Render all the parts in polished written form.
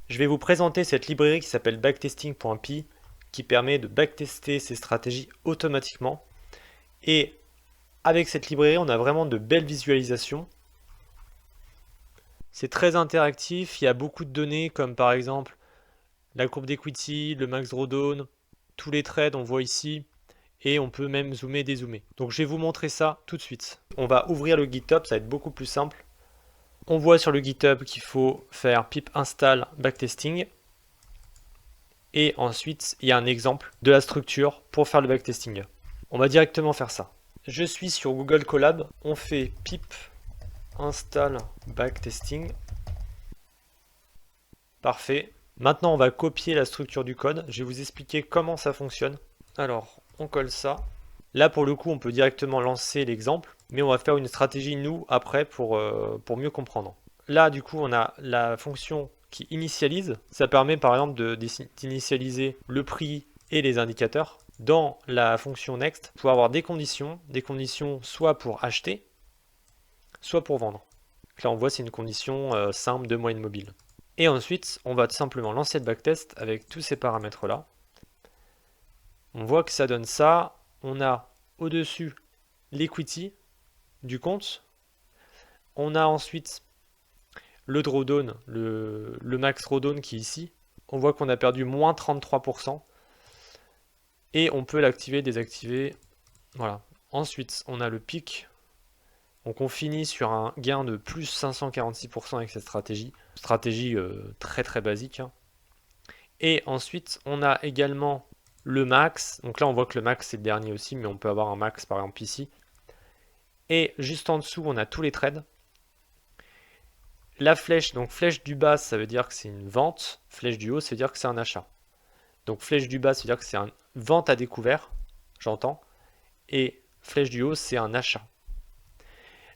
Je vais vous présenter cette librairie qui s'appelle backtesting.py qui permet de backtester ces stratégies automatiquement. Et avec cette librairie, on a vraiment de belles visualisations. C'est très interactif, il y a beaucoup de données comme par exemple la courbe d'equity, le max drawdown, tous les trades on voit ici et on peut même zoomer et dézoomer. Donc je vais vous montrer ça tout de suite. On va ouvrir le GitHub, ça va être beaucoup plus simple. On voit sur le GitHub qu'il faut faire pip install backtesting. Et ensuite, il y a un exemple de la structure pour faire le backtesting. On va directement faire ça. Je suis sur Google Colab. On fait pip install backtesting. Parfait. Maintenant, on va copier la structure du code. Je vais vous expliquer comment ça fonctionne. Alors, on colle ça. Là, pour le coup, on peut directement lancer l'exemple, mais on va faire une stratégie, nous, après, pour mieux comprendre. Là, du coup, on a la fonction qui initialise. Ça permet, par exemple, d'initialiser le prix et les indicateurs. Dans la fonction next, pour avoir des conditions soit pour acheter, soit pour vendre. Là, on voit c'est une condition simple de moyenne mobile. Et ensuite, on va tout simplement lancer le backtest avec tous ces paramètres-là. On voit que ça donne ça. On a au-dessus l'equity du compte. On a ensuite le drawdown, le max drawdown qui est ici. On voit qu'on a perdu moins 33%. Et on peut l'activer, désactiver. Voilà. Ensuite, on a le pic. Donc on finit sur un gain de plus 546% avec cette stratégie. Stratégie très très basique. Et ensuite, on a également le max. Donc là, on voit que le max, c'est le dernier aussi, mais on peut avoir un max, par exemple, ici. Et juste en dessous, on a tous les trades. La flèche, donc flèche du bas, ça veut dire que c'est une vente. Flèche du haut, ça veut dire que c'est un achat. Donc flèche du bas, ça veut dire que c'est une vente à découvert, j'entends. Et flèche du haut, c'est un achat.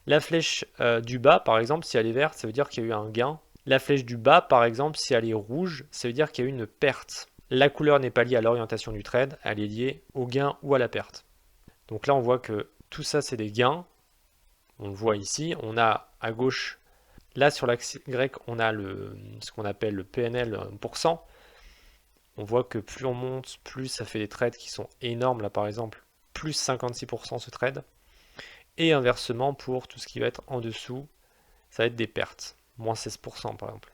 La flèche du bas, par exemple, si elle est verte, ça veut dire qu'il y a eu un gain. La flèche du bas, par exemple, si elle est rouge, ça veut dire qu'il y a eu une perte. La couleur n'est pas liée à l'orientation du trade, elle est liée au gain ou à la perte. Donc là, on voit que tout ça, c'est des gains. On le voit ici. On a à gauche, là sur l'axe Y, on a ce qu'on appelle le PNL %. On voit que plus on monte, plus ça fait des trades qui sont énormes. Là, par exemple, plus 56% ce trade. Et inversement, pour tout ce qui va être en dessous, ça va être des pertes. Moins 16% par exemple.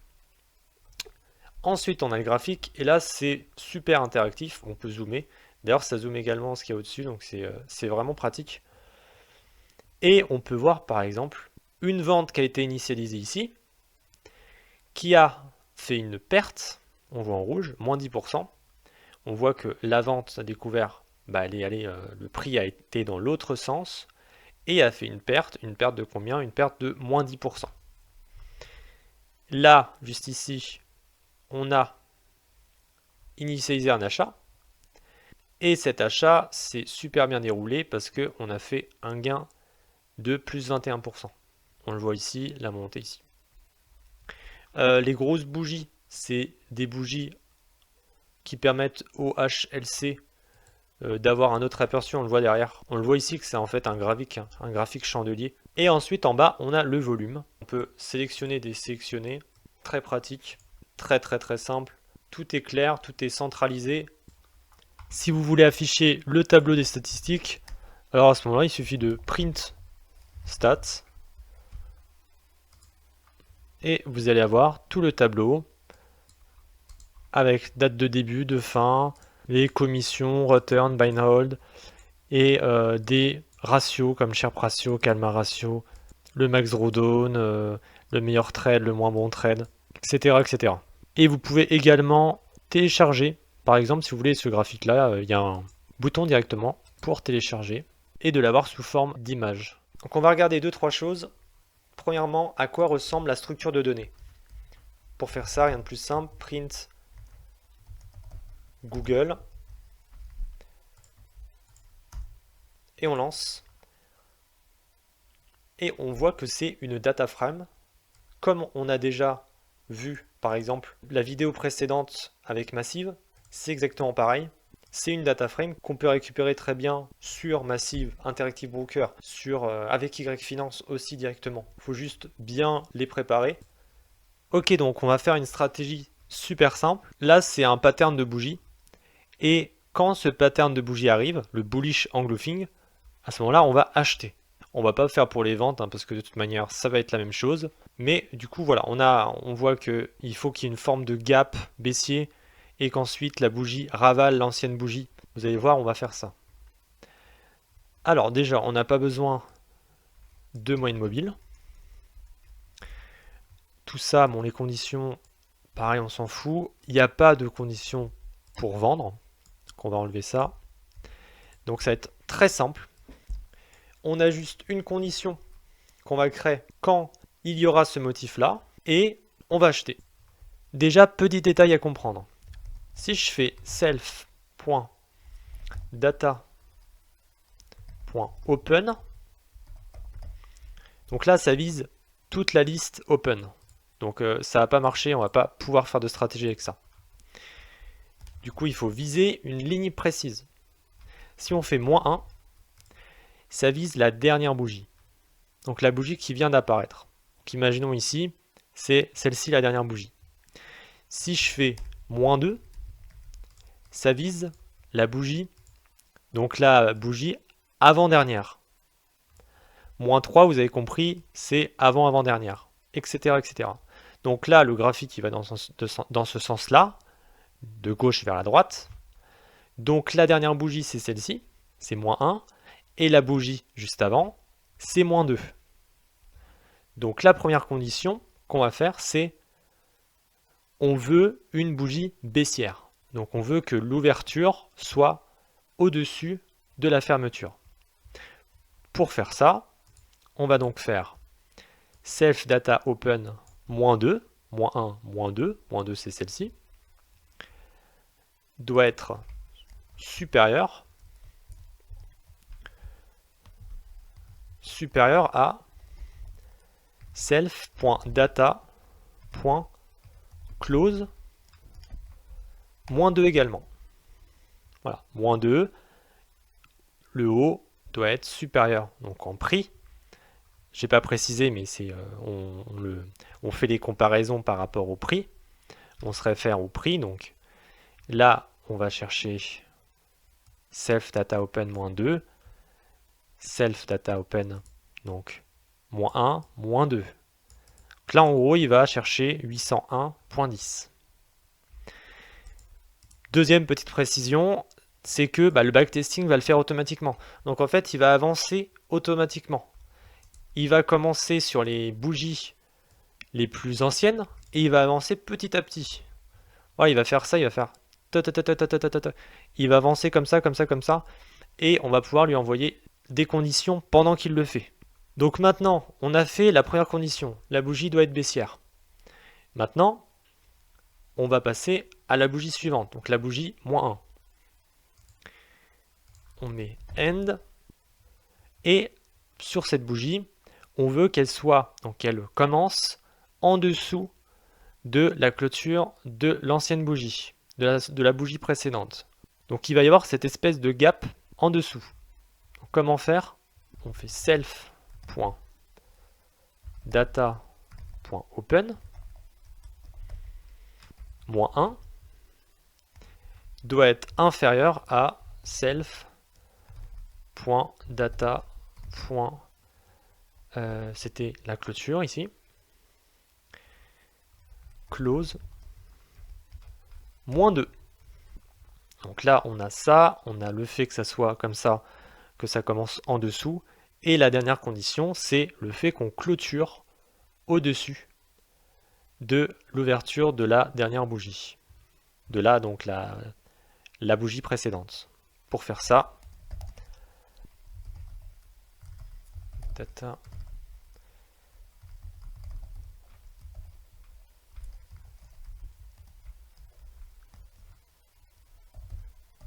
Ensuite, on a le graphique. Et là, c'est super interactif. On peut zoomer. D'ailleurs, ça zoome également ce qu'il y a au-dessus. Donc, c'est vraiment pratique. Et on peut voir, par exemple, une vente qui a été initialisée ici, qui a fait une perte. On voit en rouge, moins 10%. On voit que la vente a découvert, le prix a été dans l'autre sens et a fait une perte de combien? Une perte de moins 10%. Là, juste ici, on a initialisé un achat et cet achat s'est super bien déroulé parce qu'on a fait un gain de plus 21%. On le voit ici, la montée ici. Les grosses bougies, c'est des bougies qui permettent au HLC d'avoir un autre aperçu, on le voit derrière. On le voit ici que c'est en fait un graphique chandelier. Et ensuite en bas, on a le volume. On peut sélectionner, désélectionner. Très pratique, très très très simple. Tout est clair, tout est centralisé. Si vous voulez afficher le tableau des statistiques, alors à ce moment-là, il suffit de print stats. Et vous allez avoir tout le tableau avec date de début, de fin, les commissions, return, buy and hold, et des ratios comme Sharpe ratio, Calma ratio, le max drawdown, le meilleur trade, le moins bon trade, etc., etc. Et vous pouvez également télécharger, par exemple si vous voulez ce graphique-là, il y a un bouton directement pour télécharger et de l'avoir sous forme d'image. Donc on va regarder 2-3 choses. Premièrement, à quoi ressemble la structure de données. Pour faire ça, rien de plus simple, print Google. Et on lance. Et on voit que c'est une data frame. Comme on a déjà vu, par exemple, la vidéo précédente avec Massive, c'est exactement pareil. C'est une data frame qu'on peut récupérer très bien sur Massive, Interactive Broker, avec Y Finance aussi directement. Il faut juste bien les préparer. Ok, donc on va faire une stratégie super simple. Là, c'est un pattern de bougie. Et quand ce pattern de bougie arrive, le bullish engulfing, à ce moment-là, on va acheter. On va pas faire pour les ventes, hein, parce que de toute manière, ça va être la même chose. Mais du coup, voilà, on voit qu'il faut qu'il y ait une forme de gap baissier et qu'ensuite la bougie ravale l'ancienne bougie. Vous allez voir, on va faire ça. Alors déjà, on n'a pas besoin de moyenne mobile. Tout ça, bon, les conditions, pareil, on s'en fout. Il n'y a pas de conditions pour vendre. Donc on va enlever ça. Donc ça va être très simple. On a juste une condition qu'on va créer quand il y aura ce motif-là, et on va acheter. Déjà, petit détail à comprendre. Si je fais self.data.open, donc là, ça vise toute la liste open. Donc ça va pas marcher, on va pas pouvoir faire de stratégie avec ça. Du coup, il faut viser une ligne précise. Si on fait -1, ça vise la dernière bougie. Donc la bougie qui vient d'apparaître. Donc imaginons ici, c'est celle-ci la dernière bougie. Si je fais -2, ça vise la bougie, donc la bougie avant-dernière. -3, vous avez compris, c'est avant-avant-dernière, etc., etc. Donc là, le graphique il va dans ce sens-là, de gauche vers la droite. Donc la dernière bougie, c'est celle-ci, c'est -1, et la bougie juste avant, c'est -2. Donc la première condition qu'on va faire, c'est on veut une bougie baissière. Donc on veut que l'ouverture soit au-dessus de la fermeture. Pour faire ça, on va donc faire self data open -2, -1, -2, -2 c'est celle-ci, doit être supérieur à self.data.close -2 également. Voilà, -2, le haut doit être supérieur, donc en prix. J'ai pas précisé, mais c'est on fait les comparaisons par rapport au prix. On se réfère au prix, donc là on va chercher self data open -2, self data open donc -1, -2. Donc là en gros il va chercher 801.10. Deuxième petite précision, c'est que le backtesting va le faire automatiquement. Donc en fait il va avancer automatiquement. Il va commencer sur les bougies les plus anciennes et il va avancer petit à petit. Voilà, il va faire ça, il va faire il va avancer comme ça, comme ça, comme ça, et on va pouvoir lui envoyer des conditions pendant qu'il le fait. Donc maintenant, on a fait la première condition, la bougie doit être baissière. Maintenant, on va passer à la bougie suivante, donc la bougie -1. On met end, et sur cette bougie, on veut qu'elle soit, donc qu'elle commence en dessous de la clôture de l'ancienne bougie, de la bougie précédente. Donc il va y avoir cette espèce de gap en dessous. Donc, comment faire? On fait self.data.open -1 doit être inférieur à self.data. C'était la clôture ici. Close -2. Donc là, on a ça, on a le fait que ça soit comme ça, que ça commence en dessous. Et la dernière condition, c'est le fait qu'on clôture au-dessus de l'ouverture de la dernière bougie. De là, donc la bougie précédente. Pour faire ça, data.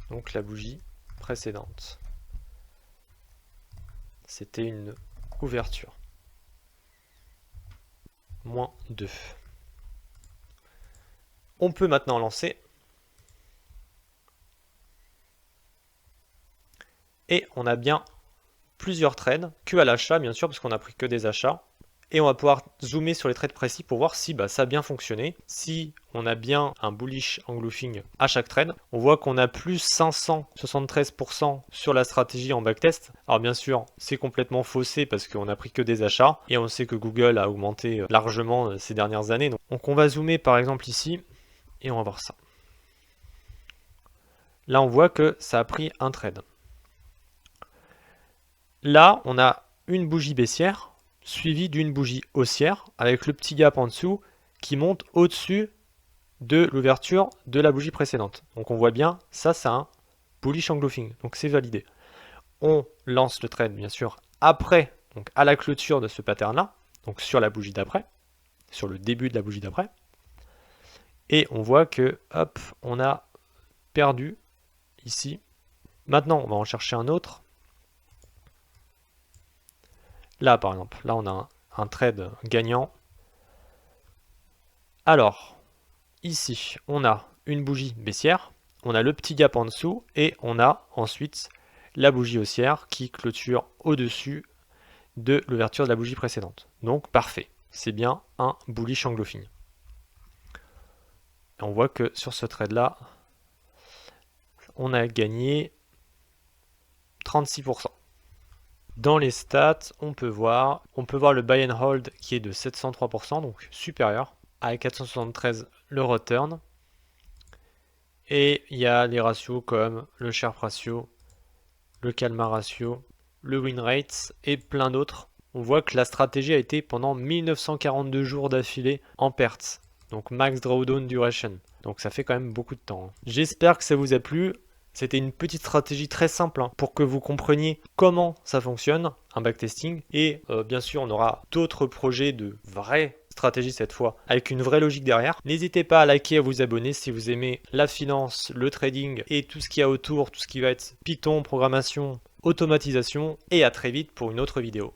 Donc la bougie précédente. C'était une ouverture. -2. On peut maintenant lancer. Et on a bien plusieurs trades, que à l'achat bien sûr, parce qu'on a pris que des achats. Et on va pouvoir zoomer sur les trades précis pour voir si ça a bien fonctionné. Si on a bien un bullish engulfing à chaque trade, on voit qu'on a plus 573% sur la stratégie en backtest. Alors bien sûr, c'est complètement faussé parce qu'on n'a pris que des achats et on sait que Google a augmenté largement ces dernières années. Donc on va zoomer par exemple ici et on va voir ça. Là, on voit que ça a pris un trade. Là, on a une bougie baissière suivie d'une bougie haussière avec le petit gap en dessous qui monte au-dessus de l'ouverture de la bougie précédente. Donc on voit bien, ça c'est un bullish engulfing, donc c'est validé. On lance le trade bien sûr après, donc à la clôture de ce pattern là, donc sur la bougie d'après, sur le début de la bougie d'après. Et on voit que hop, on a perdu ici. Maintenant on va en chercher un autre. Là par exemple, là on a un trade gagnant. Alors, ici on a une bougie baissière, on a le petit gap en dessous et on a ensuite la bougie haussière qui clôture au-dessus de l'ouverture de la bougie précédente. Donc parfait, c'est bien un bullish engulfing. Et on voit que sur ce trade là, on a gagné 36%. Dans les stats, on peut voir le buy and hold qui est de 703%, donc supérieur, à 473 le return. Et il y a les ratios comme le Sharpe ratio, le Kalma ratio, le win rate et plein d'autres. On voit que la stratégie a été pendant 1942 jours d'affilée en perte. Donc max drawdown duration. Donc ça fait quand même beaucoup de temps. J'espère que ça vous a plu. C'était une petite stratégie très simple pour que vous compreniez comment ça fonctionne, un backtesting. Et bien sûr, on aura d'autres projets de vraies stratégies cette fois, avec une vraie logique derrière. N'hésitez pas à liker, à vous abonner si vous aimez la finance, le trading et tout ce qu'il y a autour, tout ce qui va être Python, programmation, automatisation. Et à très vite pour une autre vidéo.